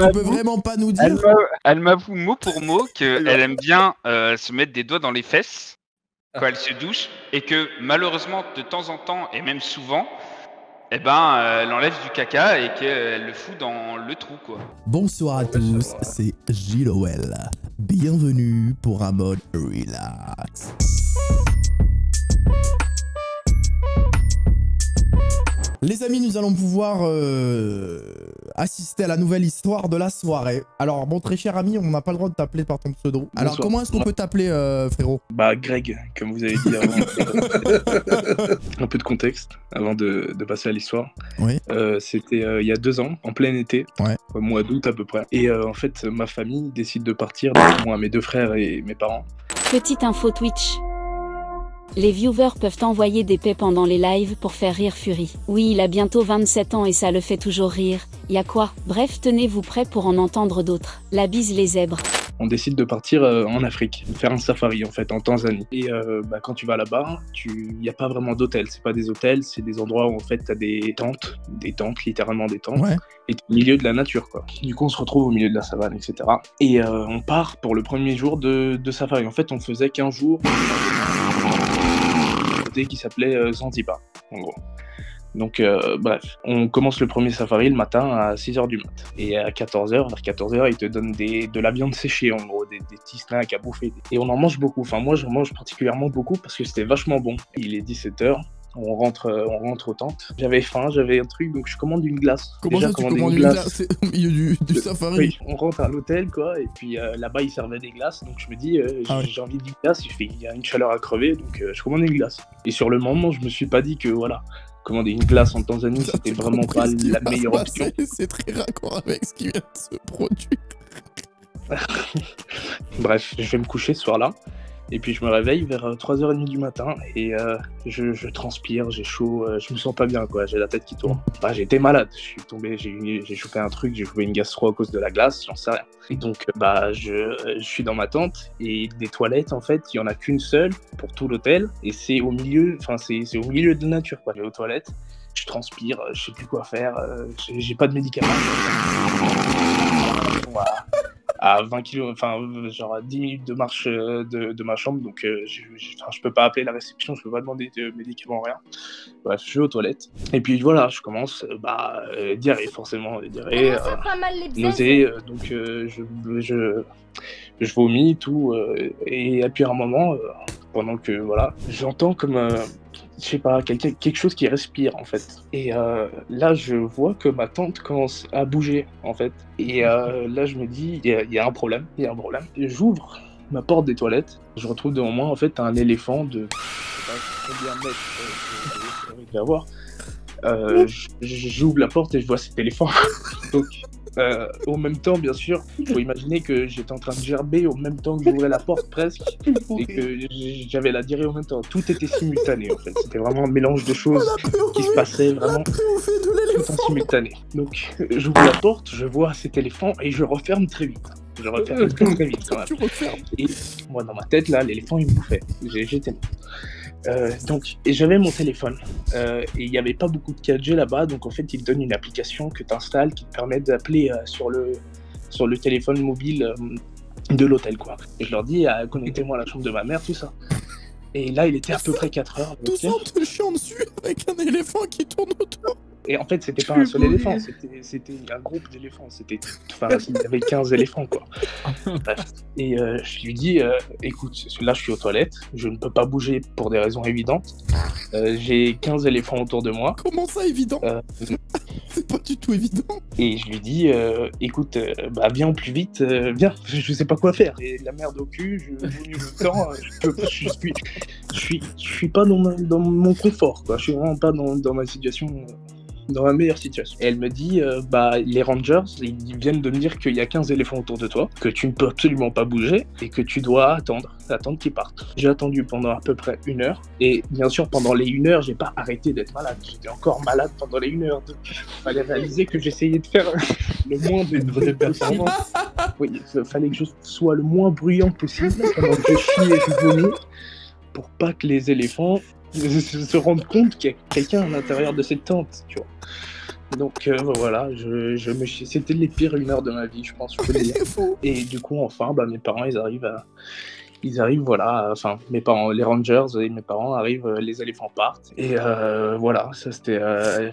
Tu peux vraiment pas nous dire? Elle m'avoue mot pour mot qu'elle aime bien se mettre des doigts dans les fesses quand elle se douche et que malheureusement de temps en temps et même souvent, eh ben, elle enlève du caca et qu'elle le fout dans le trou, quoi. Bonsoir à tous, c'est Gilowell. Bienvenue pour un mode relax. Les amis, nous allons pouvoir assister à la nouvelle histoire de la soirée. Alors, mon très cher ami, on n'a pas le droit de t'appeler par ton pseudo. Alors, comment est-ce qu'on peut t'appeler, frérot? Bah, Greg, comme vous avez dit avant. Un peu de contexte avant de passer à l'histoire. Oui. C'était il y a 2 ans, en plein été, ouais. Au mois d'août à peu près. Et en fait, ma famille décide de partir, donc moi, mes 2 frères et mes parents. Petite info Twitch. Les viewers peuvent envoyer des paix pendant les lives pour faire rire Fury. Oui, il a bientôt 27 ans et ça le fait toujours rire. Y'a quoi? Bref, tenez-vous prêts pour en entendre d'autres. La bise les zèbres. On décide de partir en Afrique, faire un safari en fait, en Tanzanie. Et quand tu vas là-bas, il n'y a pas vraiment d'hôtel. C'est pas des hôtels, c'est des endroits où en fait t'as des tentes, littéralement des tentes. Ouais. Et t'es au milieu de la nature, quoi. Du coup, on se retrouve au milieu de la savane, etc. Et on part pour le premier jour de safari. En fait, on faisait qu'1 jour qui s'appelait Zanzibar, en gros. Donc, bref, on commence le premier safari le matin à 6h du mat. Et à 14h, vers 14h, ils te donnent de la viande séchée, en gros, des petits snacks à bouffer. Et on en mange beaucoup. Enfin, moi, j'en mange particulièrement beaucoup parce que c'était vachement bon. Il est 17h. On rentre aux tentes. J'avais faim, j'avais un truc, donc je commande une glace. Comment ça, tu commandes une glace au milieu du safari? Oui, on rentre à l'hôtel, quoi, et puis là-bas, ils servaient des glaces, donc je me dis, j'ai envie d'une glace, il y a une chaleur à crever, donc je commande une glace. Et sur le moment, je me suis pas dit que, voilà, commander une glace en Tanzanie, c'était vraiment pas la meilleure option. C'est très raccord avec ce qui vient de se produire. Bref, je vais me coucher ce soir-là. Et puis je me réveille vers 3h30 du matin et je transpire, j'ai chaud, je me sens pas bien, quoi, j'ai la tête qui tourne. Bah, j'étais malade, je suis tombé, j'ai chopé un truc, j'ai chopé une gastro à cause de la glace, j'en sais rien. Et donc bah, je suis dans ma tente et des toilettes, en fait, il y en a qu'une seule pour tout l'hôtel et c'est au milieu, c'est au milieu de la nature, quoi. Je vais aux toilettes, je transpire, je sais plus quoi faire, j'ai pas de médicaments. Voilà. À 20 km, enfin genre à 10 minutes de marche de ma chambre, donc je peux pas appeler la réception, je peux pas demander de médicaments, rien. Bref, je vais aux toilettes, et puis voilà, je commence, diarrhée, forcément, diarrhée, nausée, donc je vomis, tout, et puis à un moment, pendant que, voilà, j'entends comme... je sais pas, quelque chose qui respire, en fait. Et là, je vois que ma tante commence à bouger, en fait. Et là, je me dis, il y a un problème, J'ouvre ma porte des toilettes, je retrouve devant moi, en fait, un éléphant de... je sais pas combien de mètres il va avoir. J'ouvre la porte et je vois cet éléphant. Donc... au même temps, bien sûr, il faut imaginer que j'étais en train de gerber au même temps que j'ouvrais la porte presque et que j'avais la diarrhée en même temps. Tout était simultané, en fait. C'était vraiment un mélange de choses qui se passaient vraiment tout en simultané. Donc, j'ouvre la porte, je vois cet éléphant et je referme très vite. Je referme très vite quand même. Et moi, dans ma tête, là, l'éléphant, il me bouffait. J'étais mort. Donc, et j'avais mon téléphone et il n'y avait pas beaucoup de 4G là-bas, donc en fait ils te donnent une application que tu installes qui te permet d'appeler sur le téléphone mobile de l'hôtel, quoi. Et je leur dis connectez-moi à la chambre de ma mère, tout ça. Et là il était à peu près 4h. Tout ça on te chiant dessus avec un éléphant qui tourne autour. Et en fait, c'était pas un seul éléphant, c'était un groupe d'éléphants. Il y avait 15 éléphants, quoi. Bref. Et je lui dis, écoute, là, je suis aux toilettes, je ne peux pas bouger pour des raisons évidentes. J'ai 15 éléphants autour de moi. Comment ça, évident? C'est pas du tout évident. Et je lui dis, écoute, viens au plus vite, viens, je sais pas quoi faire. J'ai la merde au cul, je vomis le temps, je suis pas dans mon confort, quoi. Je suis vraiment pas dans ma situation... dans la meilleure situation. Et elle me dit, les rangers, ils viennent de me dire qu'il y a 15 éléphants autour de toi, que tu ne peux absolument pas bouger et que tu dois attendre qu'ils partent. J'ai attendu pendant à peu près 1 heure et bien sûr pendant les 1 heure, j'ai pas arrêté d'être malade. J'étais encore malade pendant les 1 heure. Il fallait réaliser que j'essayais de faire le moins de performance. Oui, il fallait que je sois le moins bruyant possible pendant que je chie et je vomis pour pas que les éléphants se rendre compte qu'il y a quelqu'un à l'intérieur de cette tente, tu vois. Donc voilà, c'était les pires 1 heure de ma vie, je pense. Je peux le dire. Et du coup, enfin, mes parents, ils arrivent, voilà, enfin, mes parents, les Rangers et mes parents arrivent, les éléphants partent. Et voilà, ça c'était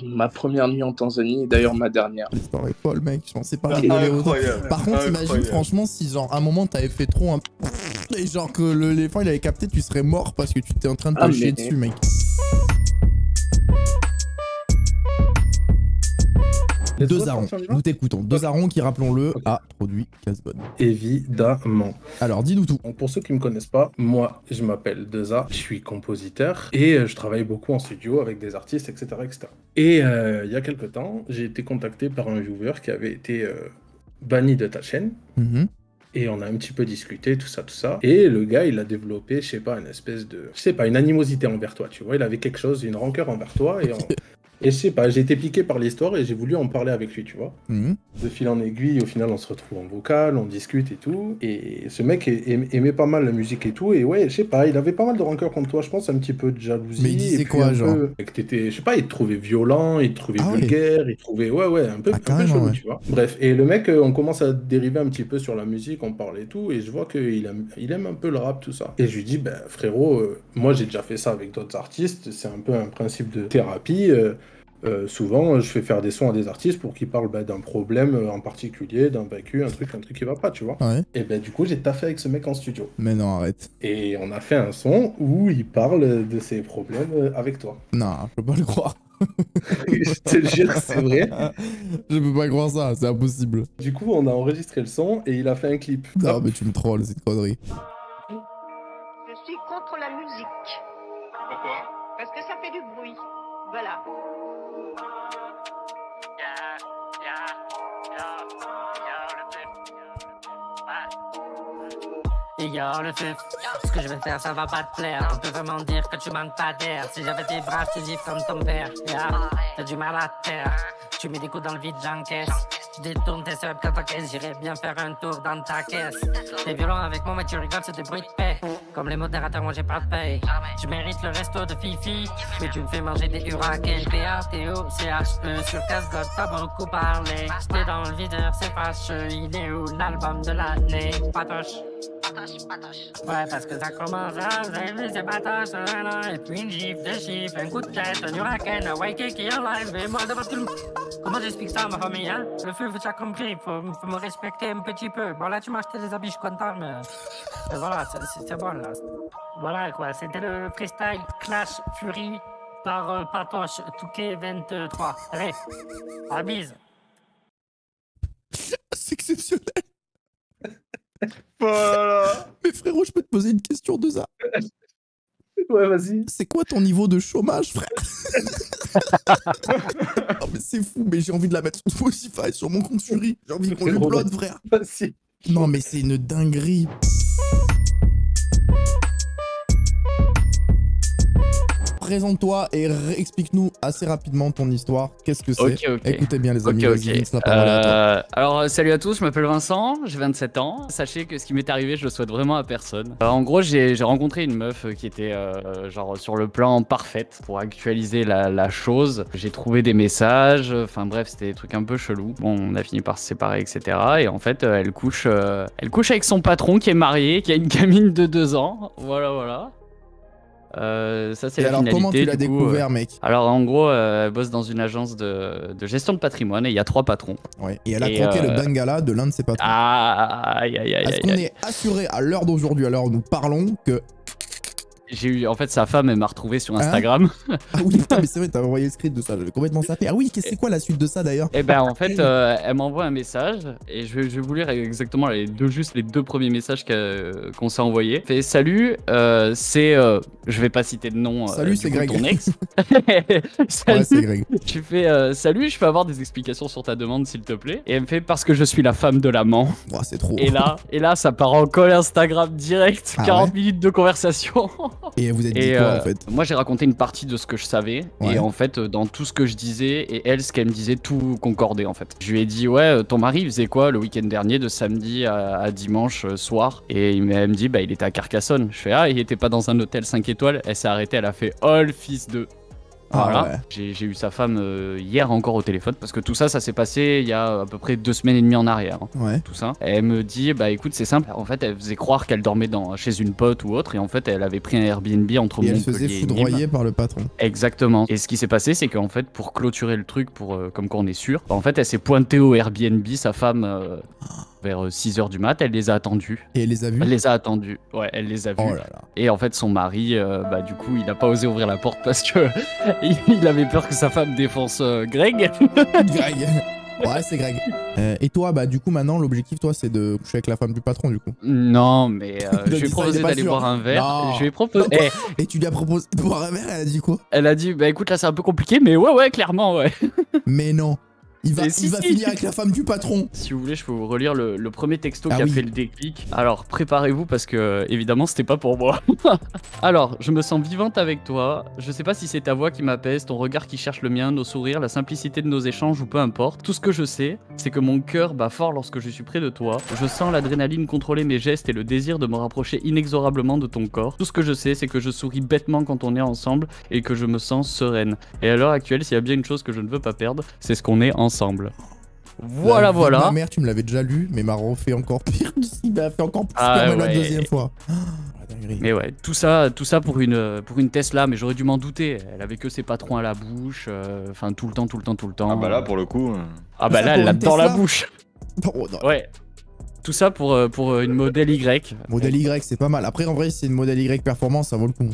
ma première nuit en Tanzanie et d'ailleurs ma dernière. L'histoire est folle, mec, je pensais pas rigoler autant. Par contre, imagine franchement si genre à un moment t'avais fait trop un... Et genre que l'éléphant il avait capté, tu serais mort parce que tu étais en train de te chier dessus, mec. Deux Arons, nous t'écoutons. Deux Arons qui, rappelons-le, a produit Casbonne. Évidemment. Alors, dis-nous tout. Donc, pour ceux qui ne me connaissent pas, moi, je m'appelle Deza, je suis compositeur et je travaille beaucoup en studio avec des artistes, etc. etc. Et il y a quelques temps, j'ai été contacté par un viewer qui avait été banni de ta chaîne. Et on a un petit peu discuté, tout ça. Et le gars, il a développé, je sais pas, une espèce de... Je sais pas, une animosité envers toi, tu vois. Il avait quelque chose, une rancœur envers toi et... Et je sais pas, j'ai été piqué par l'histoire et j'ai voulu en parler avec lui, tu vois. De fil en aiguille, au final, on se retrouve en vocal, on discute et tout. Et ce mec aimait pas mal la musique et tout. Et ouais, je sais pas, il avait pas mal de rancœur contre toi, je pense, un petit peu de jalousie. Mais il disait quoi, genre que t'étais, je sais pas, il te trouvait violent, il te trouvait vulgaire, il te trouvait, un peu chelou, tu vois. Bref, et le mec, on commence à dériver un petit peu sur la musique, on parle et tout. Et je vois qu'il aime un peu le rap, tout ça. Et je lui dis, ben frérot, moi j'ai déjà fait ça avec d'autres artistes, c'est un peu un principe de thérapie. Souvent, je fais faire des sons à des artistes pour qu'ils parlent d'un problème en particulier, d'un vécu, un truc qui va pas, tu vois. Et du coup, j'ai taffé avec ce mec en studio. Mais non, arrête. Et on a fait un son où il parle de ses problèmes avec toi. Non, je peux pas le croire. Je te le jure, c'est vrai. Je peux pas croire ça, c'est impossible. Du coup, on a enregistré le son et il a fait un clip. Non, mais tu me trolles, c'est une connerie. Je suis contre la musique. Pourquoi? Parce que ça fait du bruit. Voilà. Yo le fif, ce que je vais faire ça va pas te plaire. On peut vraiment dire que tu manques pas d'air. Si j'avais tes bras, je te dis comme ton père. T'as du mal à terre. Tu mets des coups dans le vide, j'encaisse. Tu détournes tes subs quand t'encaisses. J'irai bien faire un tour dans ta caisse. T'es violent avec moi mais tu rigoles, c'est des bruits de paix. Comme les modérateurs, moi j'ai pas de paye. Je mérite le resto de Fifi, mais tu me fais manger des hurricanes. P-A-T-O-C-H-E sur casse-god, t'as beaucoup parlé. J'étais dans le videur, c'est fâcheux. Il est où l'album de l'année? Patoche. Ouais, parce que ça commence à rêver, c'est patoche. Et puis une gifle de chiffre, un coup de tête, un hurricane, un Waikiki qui est en live. Et moi devant tout le monde. Comment j'explique ça à ma famille, hein? Le feu, vous avez compris, faut me respecter un petit peu. Bon, là, tu m'as acheté des habits, je suis content, mais voilà, c'est bon, là. Voilà, quoi, c'était le freestyle Clash Fury par Patoche Touquet 23. Allez, à bise. C'est exceptionnel. Voilà. Mais frérot, je peux te poser une question de ça? Ouais, vas-y. C'est quoi ton niveau de chômage, frère? Non mais c'est fou, mais j'ai envie de la mettre sur Spotify, sur mon compte Fury. J'ai envie qu'on l'upload, frère. Vas-y. Non mais c'est une dinguerie. Présente-toi et explique-nous assez rapidement ton histoire. Qu'est-ce que c'est? Écoutez bien les amis, vas-y, Vince, la parole est à toi. Alors salut à tous, je m'appelle Vincent, j'ai 27 ans. Sachez que ce qui m'est arrivé, je le souhaite vraiment à personne. En gros, j'ai rencontré une meuf qui était genre sur le plan parfaite pour actualiser la chose. J'ai trouvé des messages, enfin bref, c'était des trucs un peu chelous. Bon, on a fini par se séparer, etc. Et en fait, elle couche avec son patron qui est marié, qui a une gamine de 2 ans. Voilà. Ça c'est la finalité. Comment tu l'as découvert, mec? Alors en gros, elle bosse dans une agence de gestion de patrimoine et il y a 3 patrons. Ouais. Et elle a croqué le bengala de l'un de ses patrons. Est-ce qu'on est assuré à l'heure d'aujourd'hui, à l'heure où nous parlons, que... J'ai eu, en fait, sa femme, elle m'a retrouvé sur Instagram. Ah oui, putain, mais c'est vrai, t'as envoyé le script de ça, j'avais complètement zappé. Ah oui, c'est quoi la suite de ça d'ailleurs? Eh ben, en fait, elle m'envoie un message et je vais vous lire exactement les deux premiers messages qu'on s'est envoyés. Fait salut, je vais pas citer de nom. Salut, c'est Greg. Ton ex. Salut. Ouais, c'est Greg. Tu fais salut, je peux avoir des explications sur ta demande, s'il te plaît. Et elle me fait parce que je suis la femme de l'amant. Oh, c'est trop. Et là, ça part en call Instagram direct, 40 minutes de conversation. Et vous êtes dit quoi en fait? Moi j'ai raconté une partie de ce que je savais et en fait dans tout ce que je disais et elle ce qu'elle me disait tout concordait en fait. Je lui ai dit ouais ton mari il faisait quoi le week-end dernier de samedi à dimanche soir et elle me dit bah il était à Carcassonne. Je fais ah il était pas dans un hôtel 5 étoiles. Elle s'est arrêtée, elle a fait oh le fils de... Voilà. ouais. J'ai eu sa femme hier encore au téléphone parce que tout ça s'est passé il y a à peu près 2 semaines et demie en arrière. Ouais. Tout ça. Elle me dit bah écoute c'est simple. En fait elle faisait croire qu'elle dormait chez une pote ou autre et en fait elle avait pris un Airbnb entre Et elle Montpellier se faisait et Nîmes. foudroyer par le patron. Exactement. Et ce qui s'est passé c'est qu'en fait pour clôturer le truc comme quoi on est sûr, en fait elle s'est pointée au Airbnb, sa femme vers 6h du mat, elle les a attendus. Et elle les a vus? Elle les a attendus. Ouais, elle les a vus. Oh là là. Et en fait son mari du coup il a pas osé ouvrir la porte parce que il avait peur que sa femme défonce Greg. Greg. Ouais, c'est Greg. Et toi, bah du coup maintenant l'objectif toi c'est de coucher avec la femme du patron du coup. Non mais je lui ai Ça, proposé il est pas d'aller sûr. boire un verre. Non. Je lui ai proposé. Non, quoi Et tu lui as proposé de boire un verre, elle a dit quoi? Elle a dit bah écoute là c'est un peu compliqué mais ouais clairement ouais. Mais non. Il va Si. finir avec la femme du patron. Si vous voulez, je peux vous relire le premier texto qui a oui. fait le déclic. Alors, préparez-vous parce que, évidemment, c'était pas pour moi. Alors, je me sens vivante avec toi. Je sais pas si c'est ta voix qui m'apaise, ton regard qui cherche le mien, nos sourires, la simplicité de nos échanges ou peu importe. Tout ce que je sais, c'est que mon cœur bat fort lorsque je suis près de toi. Je sens l'adrénaline contrôler mes gestes et le désir de me rapprocher inexorablement de ton corps. Tout ce que je sais, c'est que je souris bêtement quand on est ensemble et que je me sens sereine. Et à l'heure actuelle, s'il y a bien une chose que je ne veux pas perdre, c'est ce qu'on est ensemble. Voilà. Ma mère, tu me l'avais déjà lu, mais m'a refait encore pire. Il m'a fait encore plus peur même la deuxième fois. Mais ouais, tout ça pour une Tesla, mais j'aurais dû m'en douter. Elle avait que ses patrons à la bouche, enfin tout le temps. Ah bah là pour le coup. Ah bah là, elle l'a dans la bouche. Oh, non. Ouais. Tout ça pour une modèle Y. Modèle Y, c'est pas mal. Après, en vrai, si c'est une modèle Y performance, ça vaut le coup.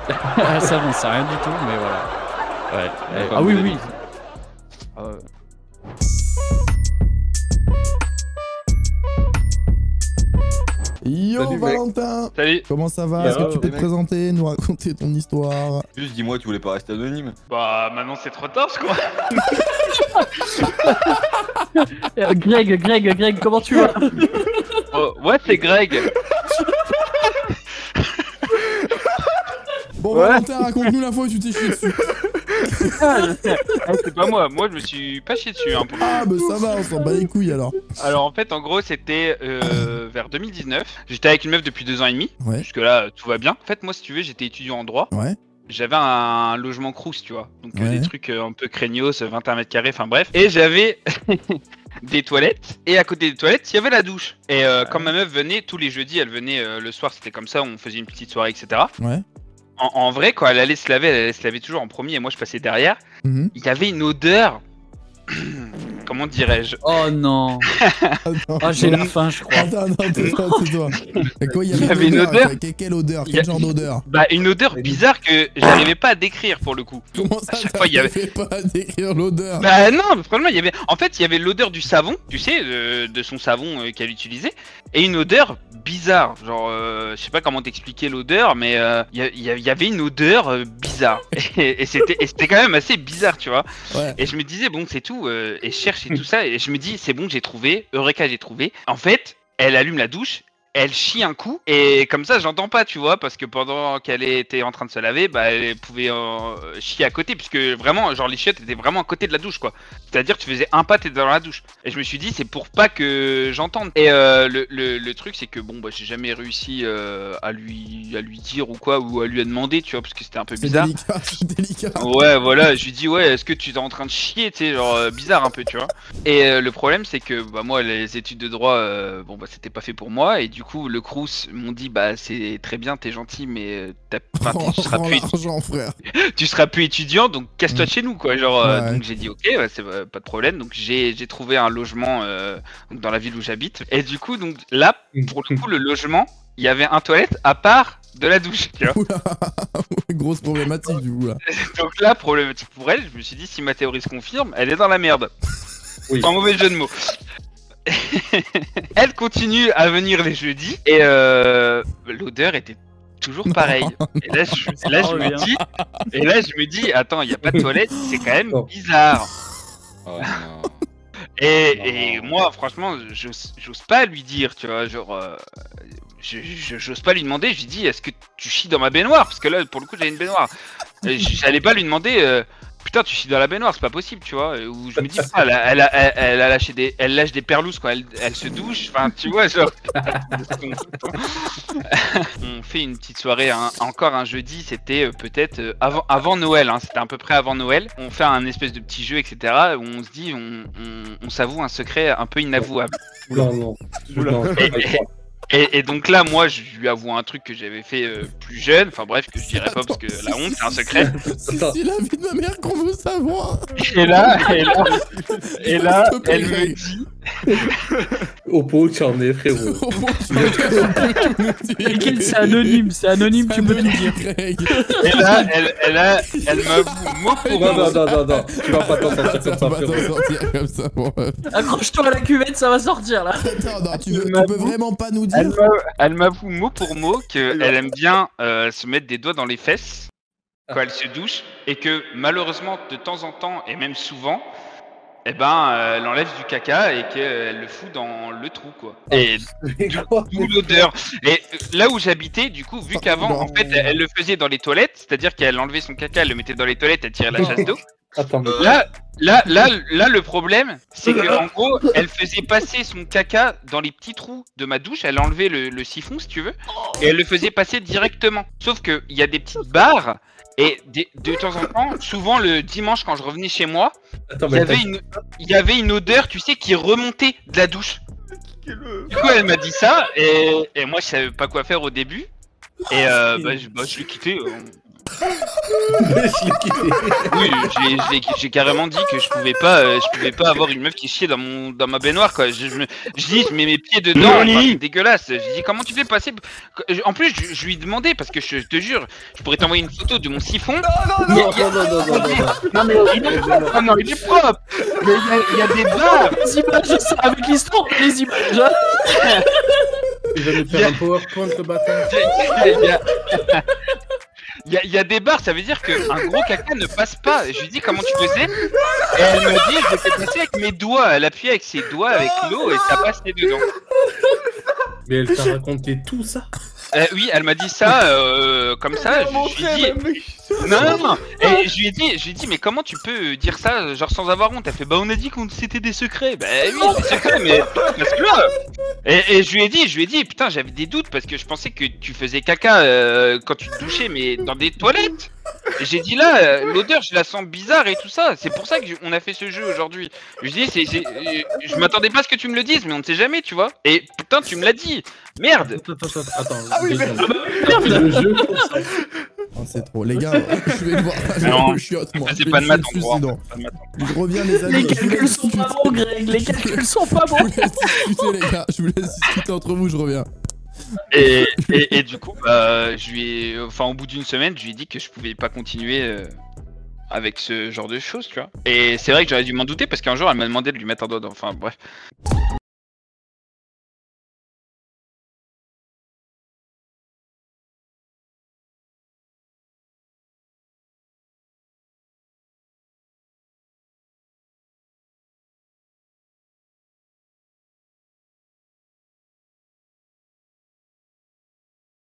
Ça, j'en sais rien du tout, mais voilà. Ouais. Ah oui. Yo Salut, Valentin. Salut. Comment ça va? Est-ce que tu peux te mec. présenter, nous raconter ton histoire? Juste dis-moi, tu voulais pas rester anonyme? Bah maintenant c'est trop tard je crois. Greg, comment tu vas? Ouais c'est Greg. Bon Valentin, raconte-nous la fois où tu t'es chié dessus. C'est pas moi je me suis pas chié dessus hein, pour le coup. Ah bah ça va, on s'en bat les couilles alors. Alors en fait en gros c'était vers 2019. J'étais avec une meuf depuis 2 ans et demi. Ouais. Jusque là tout va bien. En fait moi si tu veux j'étais étudiant en droit. Ouais. J'avais un logement crous tu vois. Donc Ouais. des trucs un peu craignos, 21 mètres carrés, enfin bref. Et j'avais des toilettes. Et à côté des toilettes il y avait la douche. Et quand ma meuf venait tous les jeudis, elle venait le soir, c'était comme ça, on faisait une petite soirée etc. Ouais. En vrai quand elle allait se laver, elle allait se laver toujours en premier et moi je passais derrière. Mhm. Il y avait une odeur. Comment dirais-je? Oh non. Attends, Ah j'ai la faim je crois. Attends, tais-toi. Et quoi, il y avait une odeur. Quelle odeur? Il y a- Quel genre d'odeur? Bah une odeur bizarre que j'arrivais pas à décrire pour le coup. Comment ça, À chaque fois, il y avait- t'arrivais pas à décrire l'odeur? Bah non, mais franchement il y avait. En fait il y avait l'odeur du savon, tu sais, de son savon qu'elle utilisait, et une odeur bizarre. Genre je sais pas comment t'expliquer l'odeur, mais il y avait une odeur bizarre. Et c'était quand même assez bizarre, tu vois. Ouais. Et je me disais bon c'est tout, et je cherche et tout ça, et je me dis c'est bon j'ai trouvé, Eureka j'ai trouvé. En fait elle allume la douche, elle chie un coup, et comme ça j'entends pas tu vois, parce que pendant qu'elle était en train de se laver, bah elle pouvait chier à côté, puisque vraiment genre les chiottes étaient vraiment à côté de la douche quoi. C'est-à-dire tu faisais un pas t'étais dans la douche. Et je me suis dit c'est pour pas que j'entende. Et le truc c'est que bon bah j'ai jamais réussi à lui dire ou quoi, ou à lui demander tu vois, parce que c'était un peu C'est bizarre. délicat, c'est délicat. Ouais voilà, je lui dis ouais est-ce que tu es en train de chier, tu sais, genre bizarre un peu tu vois. Et le problème c'est que bah moi les études de droit bon bah c'était pas fait pour moi, et du coup le Crous m'ont dit bah c'est très bien t'es gentil mais tu seras Prends plus l'argent, frère. tu seras plus étudiant donc casse-toi de chez nous quoi, genre Ouais. donc j'ai dit ok ouais, c'est pas de problème, donc j'ai trouvé un logement donc, dans la ville où j'habite, et du coup donc là pour le coup le logement il y avait un toilette à part de la douche tu vois. Oula, grosse problématique du coup là. Donc là, problématique pour elle, je me suis dit si ma théorie se confirme, elle est dans la merde. Oui. Sans mauvais jeu de mots. Elle continue à venir les jeudis, et l'odeur était toujours pareille. Et là, je me dis, attends, il n'y a pas de toilette, c'est quand même bizarre. Oh non. Et moi, franchement, j'ose pas lui dire, tu vois, genre, j'ose pas lui demander. Je lui dis, est-ce que tu chies dans ma baignoire? Parce que là, pour le coup, j'ai une baignoire. J'allais pas lui demander, putain, tu chies dans la baignoire, c'est pas possible, tu vois. Ou je me dis, putain, elle lâche des perlouses quand elle se douche, enfin, tu vois, genre. On fait une petite soirée, encore un jeudi, c'était peut-être avant Noël, hein, c'était à peu près avant Noël. On fait un espèce de petit jeu, etc. Où on se dit, on s'avoue un secret un peu inavouable. Non. Et donc là, moi, je lui avoue un truc que j'avais fait plus jeune. Enfin bref, que je dirais pas parce que la honte, c'est un secret. C'est la vie de ma mère qu'on veut savoir. Et là, elle me dit... Oppo, tu en es, frérot. T'inquiète, c'est anonyme, tu peux tout dire. Et là, elle m'avoue mot pour mot. Non, tu vas pas t'en sortir comme ça, frérot. Accroche-toi à la cuvette, ça va sortir là. Attends, non, tu peux vraiment pas nous dire. Elle m'avoue mot pour mot qu'elle aime bien se mettre des doigts dans les fesses quand elle se douche et que malheureusement de temps en temps et même souvent, eh ben, elle enlève du caca et qu'elle le fout dans le trou, quoi. Et d'où l'odeur. Et là où j'habitais, du coup, vu qu'avant, en fait, elle le faisait dans les toilettes, c'est-à-dire qu'elle enlevait son caca, elle le mettait dans les toilettes, elle tirait la chasse d'eau. Là, le problème, c'est que en gros, elle faisait passer son caca dans les petits trous de ma douche. Elle enlevait le siphon, si tu veux, et elle le faisait passer directement. Sauf que il y a des petites barres. Et de temps en temps, souvent le dimanche quand je revenais chez moi, il y avait une odeur, tu sais, qui remontait de la douche. Du coup, elle m'a dit ça, et moi je savais pas quoi faire au début. Et je l'ai quitté. Oui, j'ai carrément dit que je pouvais pas avoir une meuf qui chiait dans ma baignoire, quoi. Je dis, je mets mes pieds dedans, c'est dégueulasse. Je dis, comment tu fais passer? En plus, je lui demandais, parce que je te jure, je pourrais t'envoyer une photo de mon siphon. Non, il est propre. Mais il y a des barres. Les images, ça, avec l'histoire, les images. Il va nous faire un PowerPoint, le bâtard. Il y a des barres, ça veut dire qu'un gros caca ne passe pas. Je lui dis comment tu faisais. Et elle me dit, je l'ai passé avec mes doigts. Elle appuyait avec ses doigts avec l'eau et ça passait dedans. Mais elle t'a raconté tout ça? Oui, elle m'a dit ça comme ça. Je lui ai dit... Non. Et je lui ai dit, mais comment tu peux dire ça, genre sans avoir honte? Elle fait, bah on a dit qu'on c'était des secrets. Bah oui, des secrets, mais parce que là. Et je lui ai dit, putain, j'avais des doutes parce que je pensais que tu faisais caca quand tu te douchais, mais dans des toilettes. Et j'ai dit là, l'odeur, je la sens bizarre et tout ça. C'est pour ça qu'on a fait ce jeu aujourd'hui. Je dis, je m'attendais pas à ce que tu me le dises, mais on ne sait jamais, tu vois. Et putain, tu me l'as dit. Merde. Attends. Ah oui, merde. Le jeu pour ça. Oh, c'est trop, les gars, je vais devoir non, je chiotte, moi. C'est pas de maths en droit. Je reviens, les amis. Les calculs sont pas bons, Greg, les calculs sont pas bons. Je vous laisse discuter, les gars, je vous laisse discuter entre vous, je reviens. Et du coup, au bout d'une semaine, je lui ai dit que je pouvais pas continuer avec ce genre de choses, tu vois. Et c'est vrai que j'aurais dû m'en douter parce qu'un jour, elle m'a demandé de lui mettre un doigt dans... Enfin, bref.